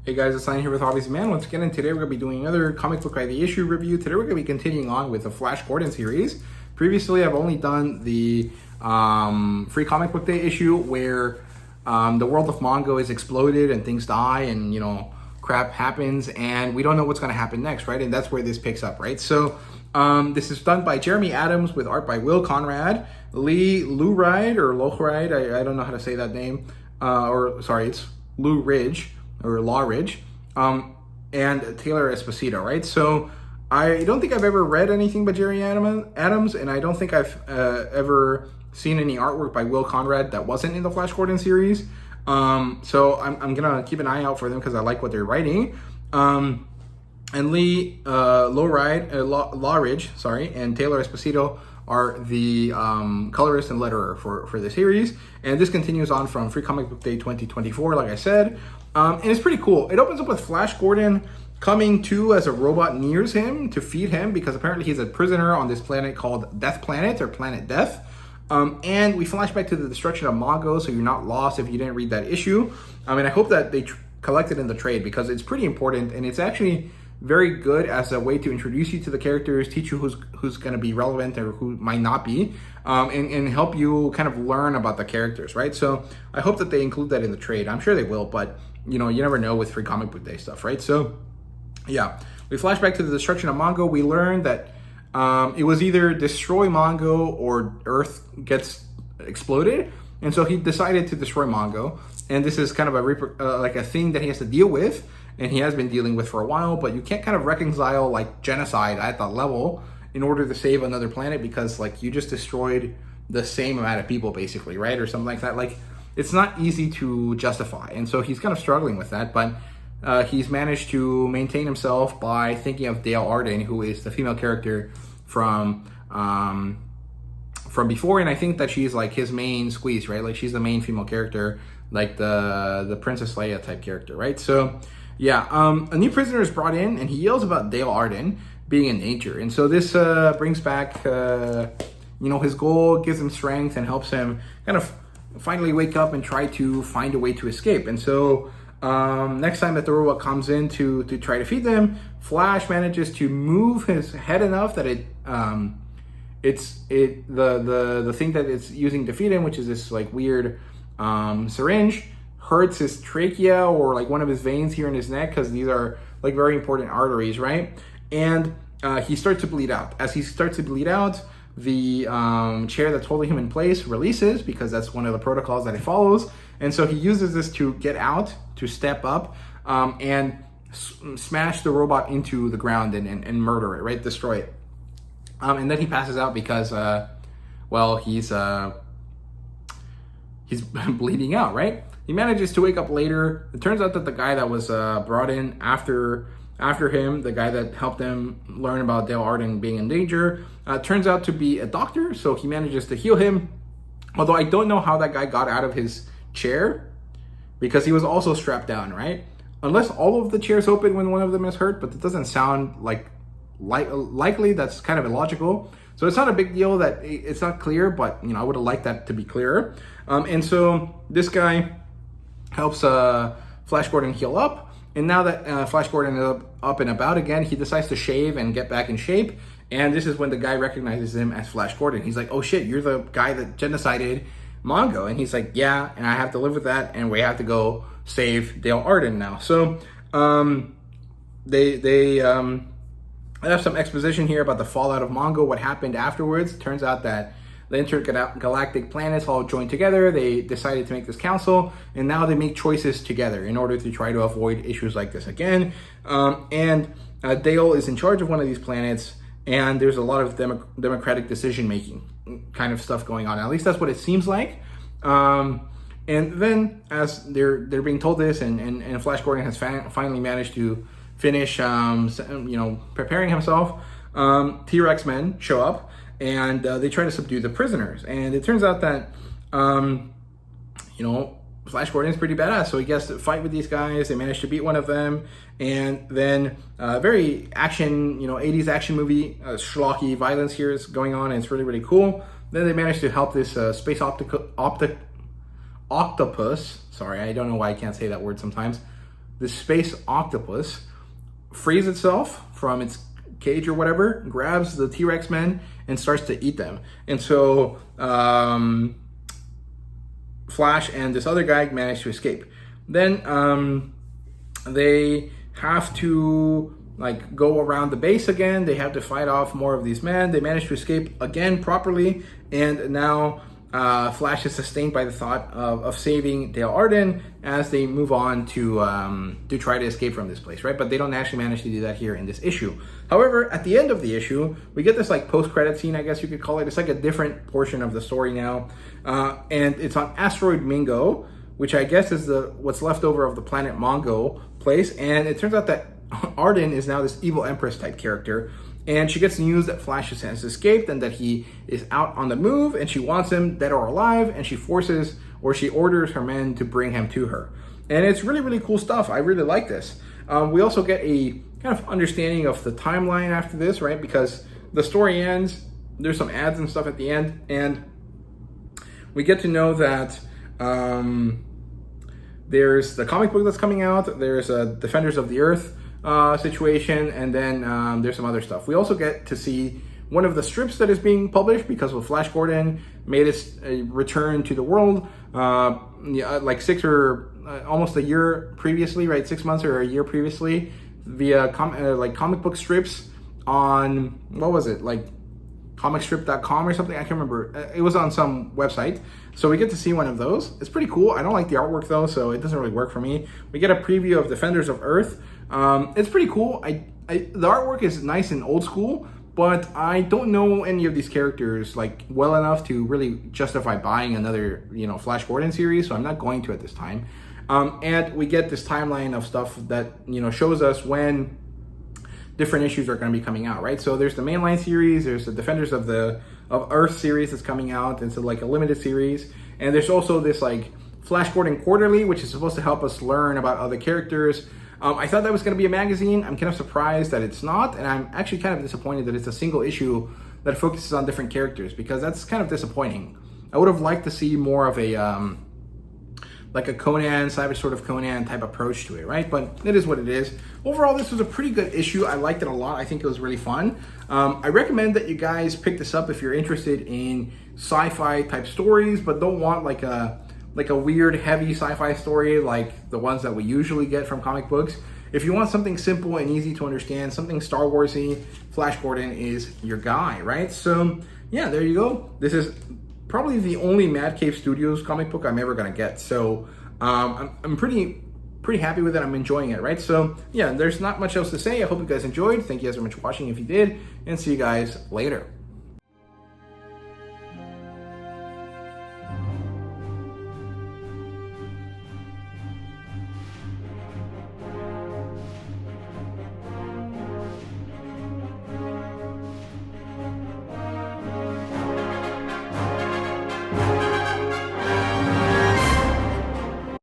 Hey guys, it's Sign here with HobbiesofaMan. Once again, and today we're going to be doing another comic book by the issue review. Today we're going to be continuing on with the Flash Gordon series. Previously, I've only done the free comic book day issue where the world of manga is exploded and things die and, crap happens and we don't know what's going to happen next, right? And that's where this picks up, right? So this is done by Jeremy Adams with art by Will Conrad, Lee Luride or Lochride, I don't know how to say that name, it's Lou Ridge. Or Law Ridge, and Taylor Esposito, right? So I don't think I've ever read anything by Jerry Adams, and I don't think I've ever seen any artwork by Will Conrad that wasn't in the Flash Gordon series. So I'm gonna keep an eye out for them because I like what they're writing. And Lee Law Ridge, and Taylor Esposito are the colorist and letterer for the series. And this continues on from Free Comic Book Day 2024, like I said. And it's pretty cool. It opens up with Flash Gordon coming to as a robot nears him to feed him because apparently he's a prisoner on this planet called Death Planet or Planet Death. And we flash back to the destruction of Mongo, so you're not lost if you didn't read that issue. And I hope that they collect it in the trade because it's pretty important and it's actually very good as a way to introduce you to the characters, teach you who's going to be relevant or who might not be, and help you kind of learn about the characters, right? So I hope that they include that in the trade. I'm sure they will, but you never know with Free Comic Book Day stuff, right? So yeah, we flash back to the destruction of Mongo. We learn that it was either destroy Mongo or Earth gets exploded, and so he decided to destroy Mongo. And this is kind of like a thing that he has to deal with, and he has been dealing with for a while. But you can't kind of reconcile like genocide at that level in order to save another planet because like you just destroyed the same amount of people basically, right, or something like that. Like it's not easy to justify, and so he's kind of struggling with that. But he's managed to maintain himself by thinking of Dale Arden, who is the female character from before, and I think that she's like his main squeeze, right? Like she's the main female character, like the Princess Leia type character, right? So yeah, a new prisoner is brought in, and he yells about Dale Arden being in danger, and so this brings back his goal, gives him strength, and helps him kind of finally wake up and try to find a way to escape. And so next time that the robot comes in to try to feed them, Flash manages to move his head enough that the thing that it's using to feed him, which is this like weird syringe, hurts his trachea or like one of his veins here in his neck because these are like very important arteries, right? And he starts to bleed out. As he starts to bleed out, the chair that's holding him in place releases because that's one of the protocols that he follows. And so he uses this to get out, to step up, and smash the robot into the ground and murder it, right? Destroy it. And then he passes out because, he's bleeding out, right? He manages to wake up later. It turns out that the guy that was brought in after him, the guy that helped him learn about Dale Arden being in danger, turns out to be a doctor, so he manages to heal him. Although I don't know how that guy got out of his chair, because he was also strapped down, right? Unless all of the chairs open when one of them is hurt, but it doesn't sound likely. That's kind of illogical. So it's not a big deal that it's not clear, but I would have liked that to be clearer. And so this guy helps Flash Gordon heal up. And now that Flash Gordon is up and about again, he decides to shave and get back in shape. And this is when the guy recognizes him as Flash Gordon. He's like, oh shit, you're the guy that genocided Mongo. And he's like, yeah, and I have to live with that. And we have to go save Dale Arden now. So they have some exposition here about the fallout of Mongo, what happened afterwards. It turns out that the intergalactic planets all joined together. They decided to make this council, and now they make choices together in order to try to avoid issues like this again. And Dale is in charge of one of these planets, and there's a lot of democratic decision-making kind of stuff going on. At least that's what it seems like. And then, as they're being told this, and Flash Gordon has finally managed to finish, preparing himself, T-Rex men show up. And they try to subdue the prisoners. And it turns out that, Flash Gordon is pretty badass. So he gets to fight with these guys. They manage to beat one of them. And then very action, 80s action movie, schlocky violence here is going on. And it's really, really cool. Then they manage to help this space octopus. Sorry, I don't know why I can't say that word sometimes. this space octopus frees itself from its cage or whatever, grabs the T-Rex men and starts to eat them. And so Flash and this other guy manage to escape. Then they have to like go around the base again. They have to fight off more of these men. They manage to escape again properly, and now Flash is sustained by the thought of saving Dale Arden as they move on to try to escape from this place, right? But they don't actually manage to do that here in this issue. However, at the end of the issue, we get this like post-credit scene, I guess you could call it. It's like a different portion of the story now, and it's on Asteroid Mingo, which I guess is what's left over of the planet Mongo place. And it turns out that Arden is now this evil Empress type character, and she gets news that Flash has escaped and that he is out on the move, and she wants him dead or alive, and she orders her men to bring him to her. And it's really, really cool stuff. I really like this. We also get a kind of understanding of the timeline after this, right? Because the story ends, there's some ads and stuff at the end, and we get to know that there's the comic book that's coming out, there's a Defenders of the Earth situation, and then there's some other stuff. We also get to see one of the strips that is being published because of Flash Gordon made its return to the world like almost a year previously, right? 6 months or a year previously, via comic book strips on, what was it, like comicstrip.com or something? I can't remember. It was on some website. So we get to see one of those. It's pretty cool. I don't like the artwork though, so it doesn't really work for me. We get a preview of Defenders of Earth. It's pretty cool. The artwork is nice and old school, but I don't know any of these characters like well enough to really justify buying another, Flash Gordon series, so I'm not going to at this time. And we get this timeline of stuff that, shows us when different issues are going to be coming out, right? So there's the mainline series, there's the Defenders of Earth series that's coming out. It's like a limited series. And there's also this like Flash Gordon Quarterly, which is supposed to help us learn about other characters. I thought that was going to be a magazine. I'm kind of surprised that it's not, and I'm actually kind of disappointed that it's a single issue that focuses on different characters, because that's kind of disappointing. I would have liked to see more of a like a Conan, Cyber Sword of Conan type approach to it, right? But it is what it is. Overall, this was a pretty good issue. I liked it a lot. I think it was really fun. I recommend that you guys pick this up if you're interested in sci-fi type stories, but don't want like a weird, heavy sci-fi story like the ones that we usually get from comic books. If you want something simple and easy to understand, something Star Warsy, Flash Gordon is your guy, right? So yeah, there you go. This is probably the only Mad Cave Studios comic book I'm ever gonna get. So I'm pretty happy with it. I'm enjoying it, right? So yeah, there's not much else to say. I hope you guys enjoyed. Thank you guys so much for watching if you did, and see you guys later.